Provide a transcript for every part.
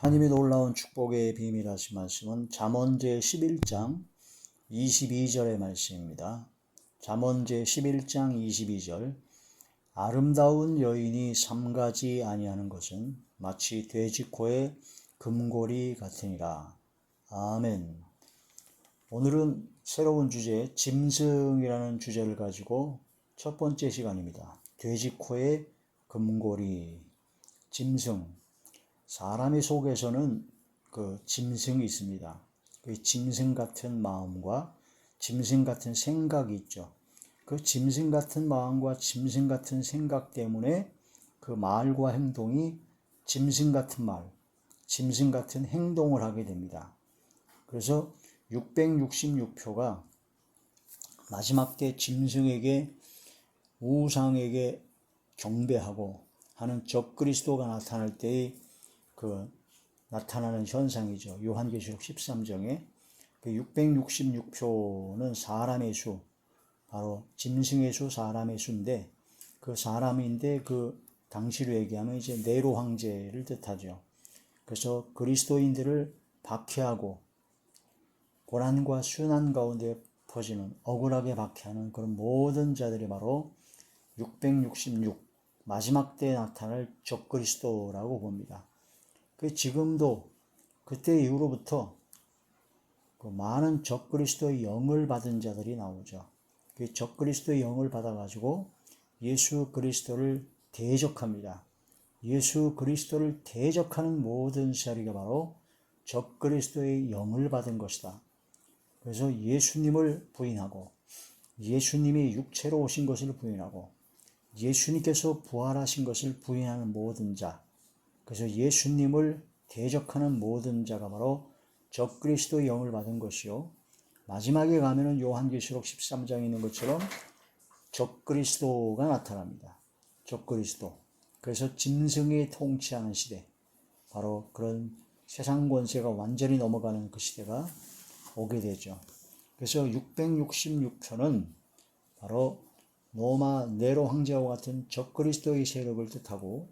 하나님의 놀라운 축복의 비밀 하신 말씀은 잠언제 11장 22절의 말씀입니다. 잠언제 11장 22절 아름다운 여인이 삼가지 아니하는 것은 마치 돼지코의 금고리 같으니라. 아멘. 오늘은 새로운 주제 짐승이라는 주제를 가지고 첫 번째 시간입니다. 돼지코의 금고리, 짐승. 사람의 속에서는 그 짐승이 있습니다. 그 짐승 같은 마음과 짐승 같은 생각이 있죠. 그 짐승 같은 마음과 짐승 같은 생각 때문에 그 말과 행동이 짐승 같은 말, 짐승 같은 행동을 하게 됩니다. 그래서 666표가 마지막 때 짐승에게 우상에게 경배하고 하는 적그리스도가 나타날 때의 그 나타나는 현상이죠. 요한계시록 13장에 그 666표는 사람의 수, 바로 짐승의 수, 사람의 수인데 그 사람인데 그 당시로 얘기하면 이제 네로 황제를 뜻하죠. 그래서 그리스도인들을 박해하고 고난과 순환 가운데 퍼지는 억울하게 박해하는 그런 모든 자들이 바로 666 마지막 때에 나타날 적그리스도라고 봅니다. 지금도 그때 이후로부터 그 많은 적그리스도의 영을 받은 자들이 나오죠. 그 적그리스도의 영을 받아가지고 예수 그리스도를 대적합니다. 예수 그리스도를 대적하는 모든 자리가 바로 적그리스도의 영을 받은 것이다. 그래서 예수님을 부인하고 예수님이 육체로 오신 것을 부인하고 예수님께서 부활하신 것을 부인하는 모든 자, 그래서 예수님을 대적하는 모든 자가 바로 적그리스도의 영을 받은 것이요. 마지막에 가면은 요한계시록 13장에 있는 것처럼 적그리스도가 나타납니다. 적그리스도. 그래서 짐승이 통치하는 시대, 바로 그런 세상 권세가 완전히 넘어가는 그 시대가 오게 되죠. 그래서 666표는 바로 로마 네로 황제와 같은 적그리스도의 세력을 뜻하고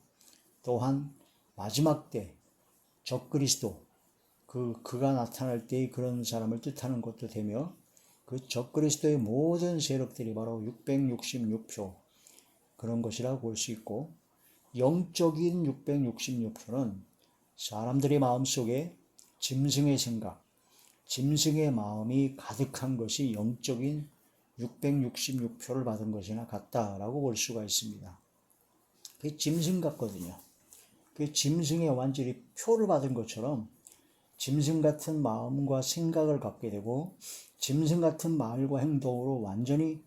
또한 마지막 때 적그리스도 그가 나타날 때의 그런 사람을 뜻하는 것도 되며 그 적그리스도의 모든 세력들이 바로 666표 그런 것이라고 볼 수 있고 영적인 666표는 사람들의 마음속에 짐승의 생각, 짐승의 마음이 가득한 것이 영적인 666표를 받은 것이나 같다라고 볼 수가 있습니다. 그게 짐승 같거든요. 그 짐승의 완전히 표를 받은 것처럼 짐승 같은 마음과 생각을 갖게 되고 짐승 같은 말과 행동으로 완전히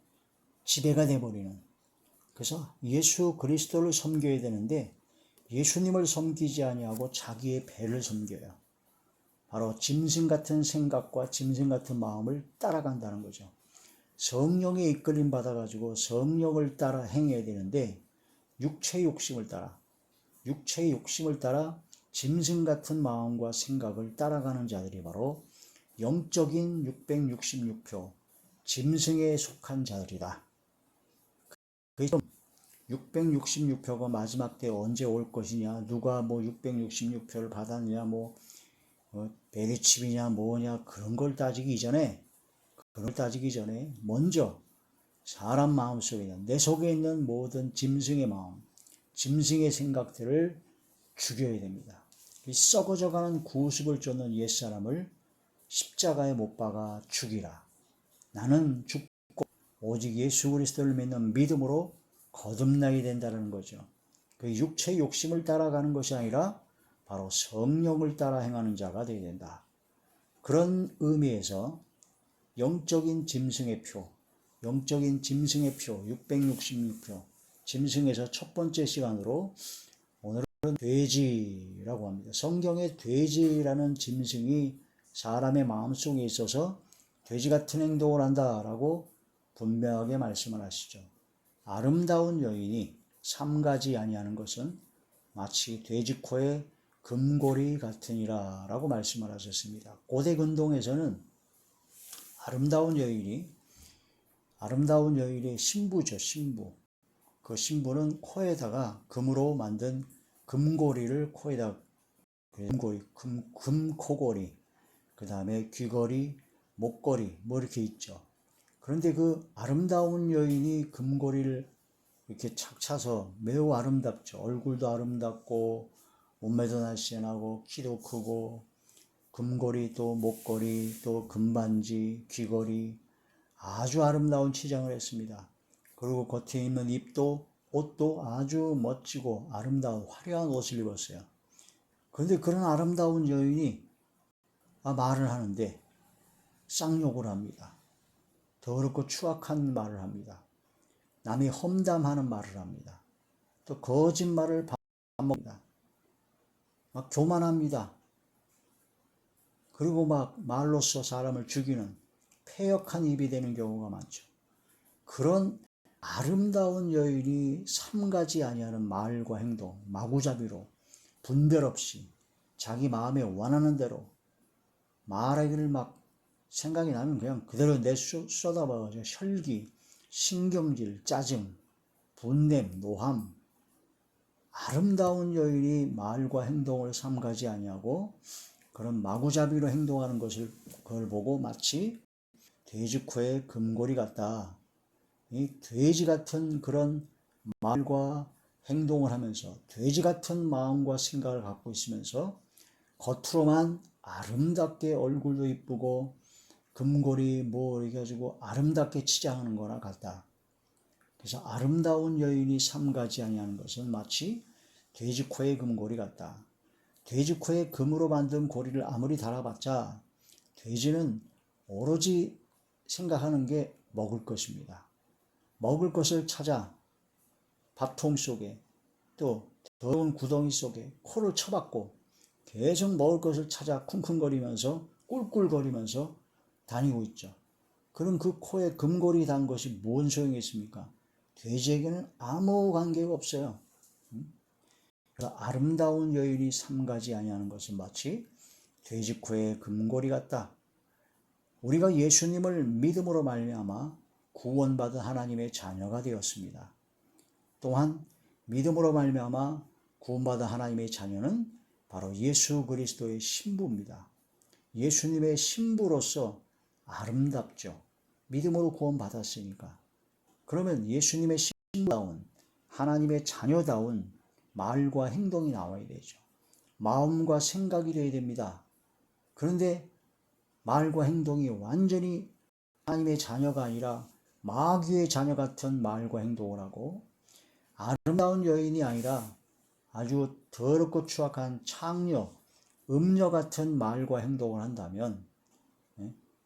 지배가 되어버리는, 그래서 예수 그리스도를 섬겨야 되는데 예수님을 섬기지 아니하고 자기의 배를 섬겨요. 바로 짐승 같은 생각과 짐승 같은 마음을 따라간다는 거죠. 성령의 이끌림 받아가지고 성령을 따라 행해야 되는데 육체의 욕심을 따라 짐승 같은 마음과 생각을 따라가는 자들이 바로 영적인 666표 짐승에 속한 자들이다. 666표가 마지막 때 언제 올 것이냐, 누가 뭐 666표를 받았느냐, 뭐 베리칩이냐 뭐냐 그런 걸 따지기 전에 먼저 사람 마음속에 있는, 내 속에 있는 모든 짐승의 마음, 짐승의 생각들을 죽여야 됩니다. 썩어져가는 구습을 쫓는 옛사람을 십자가에 못 박아 죽이라. 나는 죽고 오직 예수 그리스도를 믿는 믿음으로 거듭나게 된다는 거죠. 그 육체의 욕심을 따라가는 것이 아니라 바로 성령을 따라 행하는 자가 되어야 된다. 그런 의미에서 영적인 짐승의 표, 666표, 짐승에서 첫 번째 시간으로 오늘은 돼지라고 합니다. 성경에 돼지라는 짐승이 사람의 마음속에 있어서 돼지 같은 행동을 한다라고 분명하게 말씀을 하시죠. 아름다운 여인이 삼가지 아니하는 것은 마치 돼지코의 금고리 같으니라 라고 말씀을 하셨습니다. 고대 근동에서는 아름다운 여인이 신부죠, 신부. 그 신부는 코에다가 금으로 만든 금고리를 코에다 금고리, 금코걸이, 그 다음에 귀걸이, 목걸이 뭐 이렇게 있죠. 그런데 그 아름다운 여인이 금고리를 이렇게 착 차서 매우 아름답죠. 얼굴도 아름답고 몸매도 날씬하고 키도 크고 금고리 또 목걸이 또 금반지 귀걸이 아주 아름다운 치장을 했습니다. 그리고 겉에 입는 옷도 아주 멋지고 아름다운 화려한 옷을 입었어요. 그런데 그런 아름다운 여인이 말을 하는데 쌍욕을 합니다. 더럽고 추악한 말을 합니다. 남이 험담하는 말을 합니다. 또 거짓말을 반복합니다. 막 교만합니다. 그리고 막 말로써 사람을 죽이는 패역한 입이 되는 경우가 많죠. 그런 아름다운 여인이 삼가지 아니하는 말과 행동, 마구잡이로 분별 없이 자기 마음에 원하는 대로 말하기를 막 생각이 나면 그냥 그대로 쏟아봐가지고 혈기, 신경질, 짜증, 분냄, 노함, 아름다운 여인이 말과 행동을 삼가지 아니하고 그런 마구잡이로 행동하는 그걸 보고 마치 돼지 코에 금고리 같다. 이 돼지 같은 그런 말과 행동을 하면서 돼지 같은 마음과 생각을 갖고 있으면서 겉으로만 아름답게 얼굴도 이쁘고 금고리 뭐 이렇게 가지고 아름답게 치장하는 거나 같다. 그래서 아름다운 여인이 삼가지 아니하는 것은 마치 돼지 코의 금고리 같다. 돼지 코에 금으로 만든 고리를 아무리 달아봤자 돼지는 오로지 생각하는 게 먹을 것입니다. 먹을 것을 찾아 밥통 속에 또 더러운 구덩이 속에 코를 쳐박고 계속 먹을 것을 찾아 쿵쿵거리면서 꿀꿀거리면서 다니고 있죠. 그럼 그 코에 금고리 단 것이 뭔 소용이 있습니까? 돼지에게는 아무 관계가 없어요. 그래서 아름다운 여인이 삼가지 아니하는 것은 마치 돼지 코에 금고리 같다. 우리가 예수님을 믿음으로 말미암아 구원받은 하나님의 자녀가 되었습니다. 또한 믿음으로 말미암아 구원받은 하나님의 자녀는 바로 예수 그리스도의 신부입니다. 예수님의 신부로서 아름답죠. 믿음으로 구원받았으니까. 그러면 예수님의 신부다운 하나님의 자녀다운 말과 행동이 나와야 되죠. 마음과 생각이 되어야 됩니다. 그런데 말과 행동이 완전히 하나님의 자녀가 아니라 마귀의 자녀 같은 말과 행동을 하고 아름다운 여인이 아니라 아주 더럽고 추악한 창녀, 음녀 같은 말과 행동을 한다면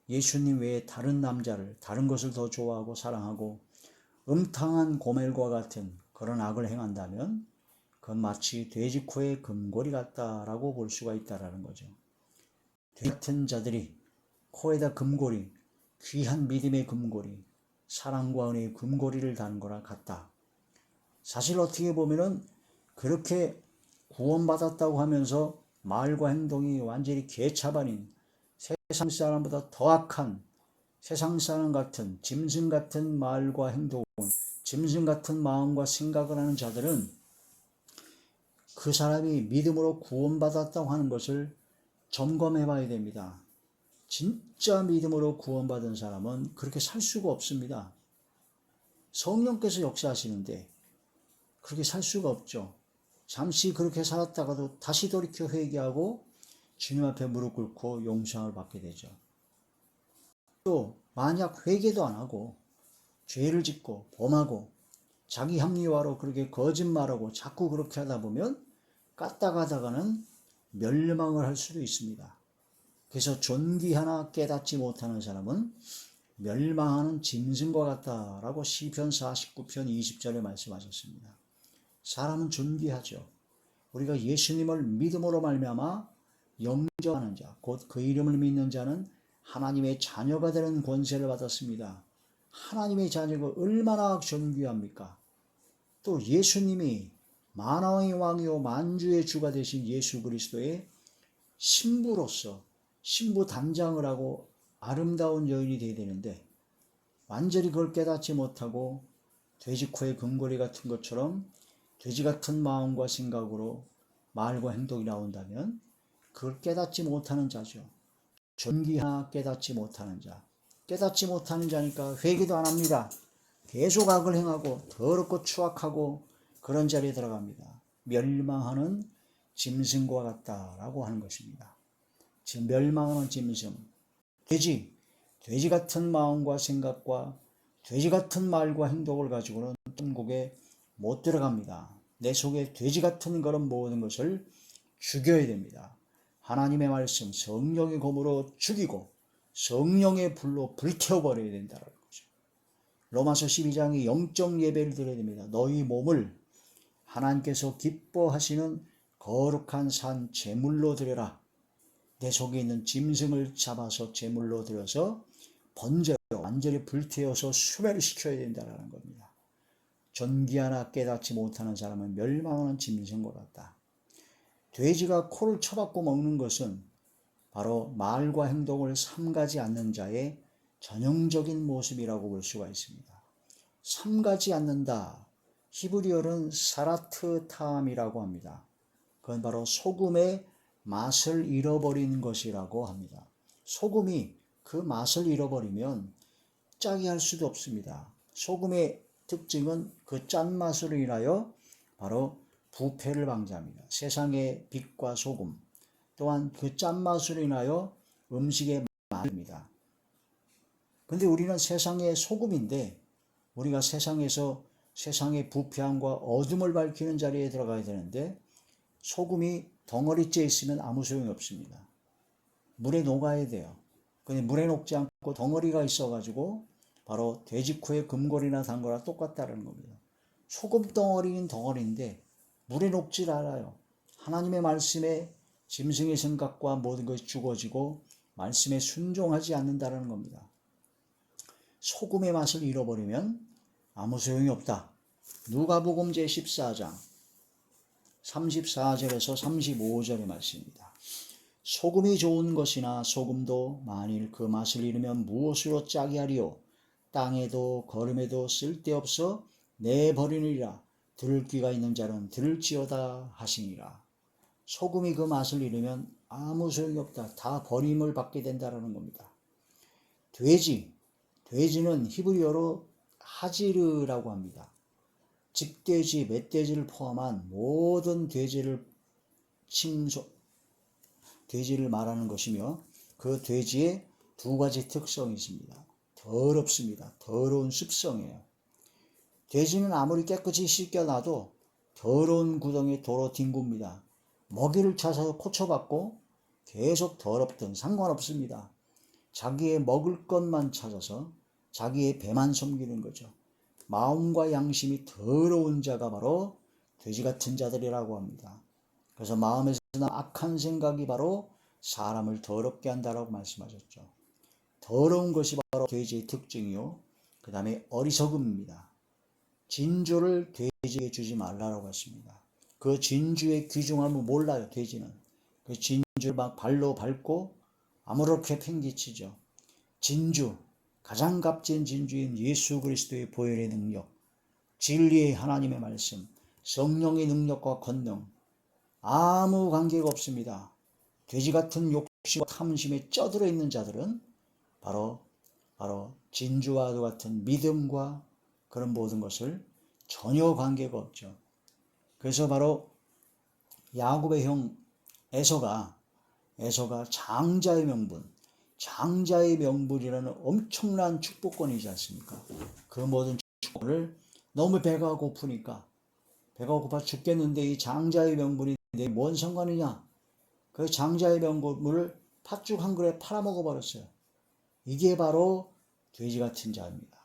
예수님 외에 다른 남자를 다른 것을 더 좋아하고 사랑하고 음탕한 고멜과 같은 그런 악을 행한다면 그건 마치 돼지 코의 금고리 같다라고 볼 수가 있다라는 거죠. 돼지 같은 자들이 코에다 금고리, 귀한 믿음의 금고리, 사랑과 은혜의 금고리를 다는 거랑 같다. 사실 어떻게 보면은 그렇게 구원받았다고 하면서 말과 행동이 완전히 개차반인 세상 사람보다 더 악한 세상 사람 같은 짐승 같은 말과 행동은 짐승 같은 마음과 생각을 하는 자들은 그 사람이 믿음으로 구원받았다고 하는 것을 점검해 봐야 됩니다. 진짜 믿음으로 구원받은 사람은 그렇게 살 수가 없습니다. 성령께서 역사하시는데 그렇게 살 수가 없죠. 잠시 그렇게 살았다가도 다시 돌이켜 회개하고 주님 앞에 무릎 꿇고 용서를 받게 되죠. 또 만약 회개도 안 하고 죄를 짓고 범하고 자기 합리화로 그렇게 거짓말하고 자꾸 그렇게 하다 보면 까딱하다가는 멸망을 할 수도 있습니다. 그래서 존귀 하나 깨닫지 못하는 사람은 멸망하는 짐승과 같다라고 시편 49편 20절에 말씀하셨습니다. 사람은 존귀하죠. 우리가 예수님을 믿음으로 말미암아 영접하는 자, 곧 그 이름을 믿는 자는 하나님의 자녀가 되는 권세를 받았습니다. 하나님의 자녀가 얼마나 존귀합니까? 또 예수님이 만왕의 왕이요 만주의 주가 되신 예수 그리스도의 신부로서 신부 단장을 하고 아름다운 여인이 되어야 되는데 완전히 그걸 깨닫지 못하고 돼지 코의 금고리 같은 것처럼 돼지 같은 마음과 생각으로 말과 행동이 나온다면 그걸 깨닫지 못하는 자죠. 존귀 하나 깨닫지 못하는 자. 깨닫지 못하는 자니까 회개도 안 합니다. 계속 악을 행하고 더럽고 추악하고 그런 자리에 들어갑니다. 멸망하는 짐승과 같다라고 하는 것입니다. 지금 멸망하는 짐승, 돼지 같은 마음과 생각과 돼지 같은 말과 행동을 가지고는 천국에 못 들어갑니다. 내 속에 돼지 같은 그런 모든 것을 죽여야 됩니다. 하나님의 말씀, 성령의 검으로 죽이고 성령의 불로 불태워버려야 된다는 거죠. 로마서 12장이 영적 예배를 드려야 됩니다. 너희 몸을 하나님께서 기뻐하시는 거룩한 산 제물로 드려라. 내 속에 있는 짐승을 잡아서 제물로 드려서 번제로 완전히 불태워서 수멸시켜야 된다는 겁니다. 존귀 하나 깨닫지 못하는 사람은 멸망하는 짐승과 같다. 돼지가 코를 쳐박고 먹는 것은 바로 말과 행동을 삼가지 않는 자의 전형적인 모습이라고 볼 수가 있습니다. 삼가지 않는다. 히브리어는 사라트탐이라고 합니다. 그건 바로 소금의 맛을 잃어버리는 것이라고 합니다. 소금이 그 맛을 잃어버리면 짜게 할 수도 없습니다. 소금의 특징은 그 짠맛으로 인하여 바로 부패를 방지합니다. 세상의 빛과 소금 또한 그 짠맛으로 인하여 음식의 맛입니다. 근데 우리는 세상의 소금인데 우리가 세상에서 세상의 부패함과 어둠을 밝히는 자리에 들어가야 되는데 소금이 덩어리째 있으면 아무 소용이 없습니다. 물에 녹아야 돼요. 근데 물에 녹지 않고 덩어리가 있어가지고 바로 돼지코에 금골이나 단 거랑 똑같다는 겁니다. 소금 덩어리는 덩어리인데 물에 녹질 않아요. 하나님의 말씀에 짐승의 생각과 모든 것이 죽어지고 말씀에 순종하지 않는다는 겁니다. 소금의 맛을 잃어버리면 아무 소용이 없다. 누가복음 제14장 34절에서 35절의 말씀입니다. 소금이 좋은 것이나 소금도 만일 그 맛을 잃으면 무엇으로 짜게 하리요? 땅에도 거름에도 쓸데없어 내버리느니라. 들을 귀가 있는 자는 들을지어다 하시니라. 소금이 그 맛을 잃으면 아무 소용이 없다. 다 버림을 받게 된다는 겁니다. 돼지는 히브리어로 하지르라고 합니다. 집돼지, 멧돼지를 포함한 모든 돼지를 말하는 것이며 그 돼지의 두 가지 특성이 있습니다. 더럽습니다. 더러운 습성이에요. 돼지는 아무리 깨끗이 씻겨놔도 더러운 구덩이에 도로 뒹굽니다. 먹이를 찾아서 코쳐받고 계속 더럽든 상관없습니다. 자기의 먹을 것만 찾아서 자기의 배만 섬기는 거죠. 마음과 양심이 더러운 자가 바로 돼지 같은 자들이라고 합니다. 그래서 마음에서 난 악한 생각이 바로 사람을 더럽게 한다라고 말씀하셨죠. 더러운 것이 바로 돼지의 특징이요. 그 다음에 어리석음입니다. 진주를 돼지에게 주지 말라고 했습니다. 그 진주의 귀중함을 몰라요. 돼지는. 그 진주를 막 발로 밟고 아무렇게 팽개치죠. 진주, 가장 값진 진주인 예수 그리스도의 보혈의 능력, 진리의 하나님의 말씀, 성령의 능력과 권능 아무 관계가 없습니다. 돼지 같은 욕심과 탐심에 쪄들어 있는 자들은 바로 진주와 같은 믿음과 그런 모든 것을 전혀 관계가 없죠. 그래서 바로 야곱의 형 에서가 장자의 명분이라는 엄청난 축복권이지 않습니까? 그 모든 축복을 너무 배가 고파 죽겠는데 이 장자의 명분이 내 뭔 상관이냐? 그 장자의 명분을 팥죽 한 그릇 팔아먹어 버렸어요. 이게 바로 돼지 같은 자입니다.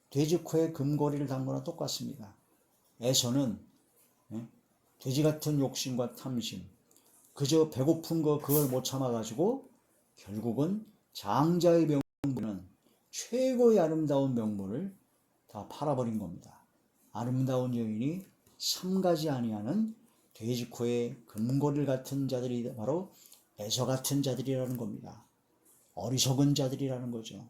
돼지 코에 금고리를 단 거나 똑같습니다. 에서는 돼지 같은 욕심과 탐심, 그저 배고픈 거 그걸 못 참아가지고 결국은 장자의 명분은 최고의 아름다운 명분을 다 팔아버린 겁니다. 아름다운 여인이 삼가지 아니하는 돼지 코에 금고리를 같은 자들이 바로 에서 같은 자들이라는 겁니다. 어리석은 자들이라는 거죠.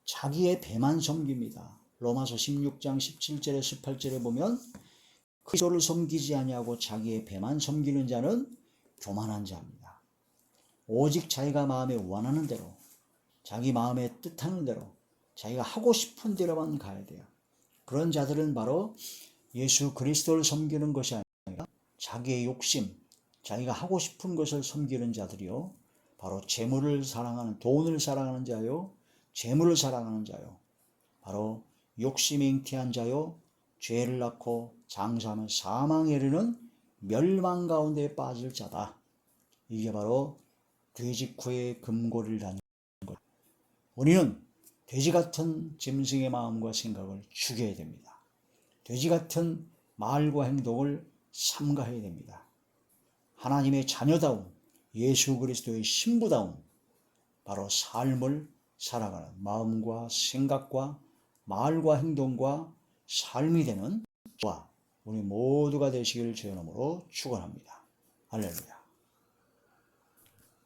자기의 배만 섬깁니다. 로마서 16장 17절에 18절에 보면 그리스도를 섬기지 아니하고 자기의 배만 섬기는 자는 교만한 자입니다. 오직 자기가 마음에 원하는 대로, 자기 마음에 뜻하는 대로, 자기가 하고 싶은 대로만 가야 돼요. 그런 자들은 바로 예수 그리스도를 섬기는 것이 아니라 자기의 욕심, 자기가 하고 싶은 것을 섬기는 자들이요, 바로 재물을 사랑하는, 돈을 사랑하는 자요, 재물을 사랑하는 자요, 바로 욕심이 잉태한 자요, 죄를 낳고 장사하면 사망에 이르는 멸망 가운데 빠질 자다. 이게 바로 돼지코의 금고를 다니는 것. 우리는 돼지 같은 짐승의 마음과 생각을 죽여야 됩니다. 돼지 같은 말과 행동을 삼가해야 됩니다. 하나님의 자녀다움, 예수 그리스도의 신부다움, 바로 삶을 살아가는 마음과 생각과 말과 행동과 삶이 되는 저와 우리 모두가 되시기를 주의 이름으로 축원합니다. 할렐루야.